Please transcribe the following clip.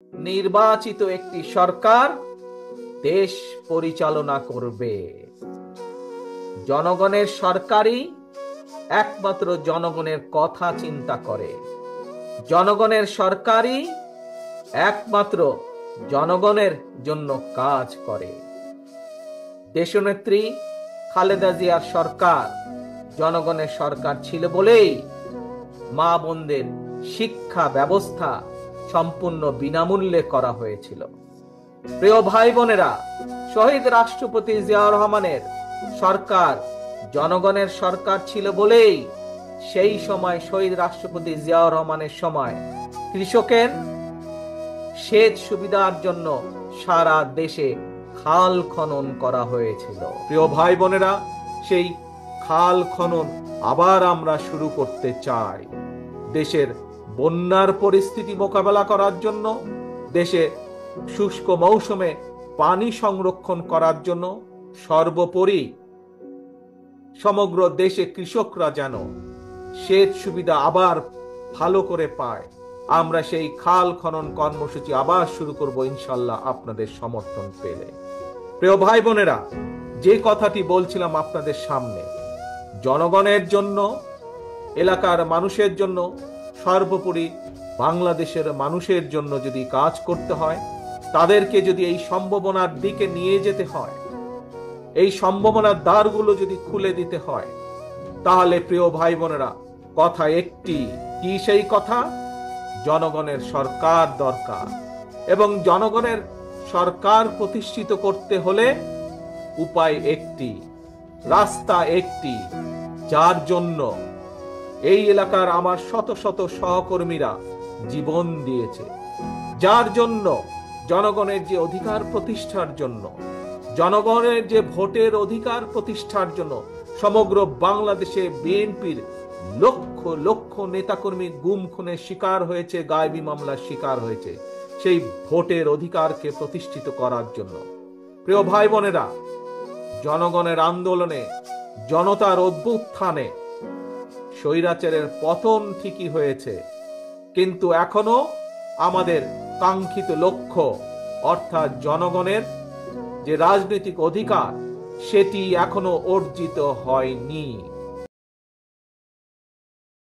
নির্বাচিত একটি সরকার দেশ পরিচালনা করবে। জনগণের সরকারই একমাত্র জনগণের কথা চিন্তা করে। জনগণের সরকারই একমাত্র জনগণের জন্য কাজ করে। দেশনেত্রী খালেদা জিয়ার সরকার জনগণের সরকার ছিল বলেই মা বোনদের শিক্ষা ব্যবস্থা সম্পূর্ণ বিনামূল্যে করা হয়েছিল। প্রিয় ভাই বোনেরা, শহীদ রাষ্ট্রপতি জিয়াউর রহমানের সরকার জনগণের সরকার ছিল বলেই সেই সময় শহীদ রাষ্ট্রপতি জিয়াউর রহমানের সময় কৃষকের সেচ সুবিধার জন্য সারা দেশে খাল খনন করা হয়েছিল। প্রিয় ভাই বোনেরা, সেই খাল খনন আবার আমরা শুরু করতে চাই। দেশের বন্যার পরিস্থিতি মোকাবেলা করার জন্য, দেশে শুষ্ক মৌসুমে পানি সংরক্ষণ করার জন্য, সর্বোপরি সমগ্র দেশে কৃষকরা যেন সেচ সুবিধা আবার ভালো করে পায়, আমরা সেই খাল খনন কর্মসূচি আবার শুরু করব ইনশাল্লাহ আপনাদের সমর্থন পেলে। প্রিয় ভাই বোনেরা, যে কথাটি বলছিলাম আপনাদের সামনে, জনগণের জন্য, এলাকার মানুষের জন্য, সর্বোপরি বাংলাদেশের মানুষের জন্য যদি কাজ করতে হয়, তাদেরকে যদি এই সম্ভাবনার দিকে নিয়ে যেতে হয়, এই সম্ভাবনার দ্বারগুলো যদি খুলে দিতে হয়, তাহলে প্রিয় ভাই বোনেরা কথা একটি, কি সেই কথা? জনগণের সরকার দরকার। এবং জনগণের সরকার প্রতিষ্ঠিত করতে হলে উপায় একটি, রাস্তা একটি, যার জন্য এই এলাকার আমার শত শত সহকর্মীরা জীবন দিয়েছে, যার জন্য জনগণের যে অধিকার প্রতিষ্ঠার জন্য, জনগণের যে ভোটের অধিকার প্রতিষ্ঠার জন্য সমগ্র বাংলাদেশে বিএনপির লক্ষ লক্ষ নেতাকর্মী গুম খুনের শিকার হয়েছে, গায়েবী মামলার শিকার হয়েছে, সেই ভোটের অধিকারকে প্রতিষ্ঠিত করার জন্য। প্রিয় ভাই বোনেরা, জনগণের আন্দোলনে, জনতার অভ্যুত্থানে স্বৈরাচারের পতন ঠিকই হয়েছে, কিন্তু এখনো আমাদের কাঙ্ক্ষিত লক্ষ্য অর্থাৎ জনগণের যে রাজনৈতিক অধিকার সেটি এখনো অর্জিত হয়নি।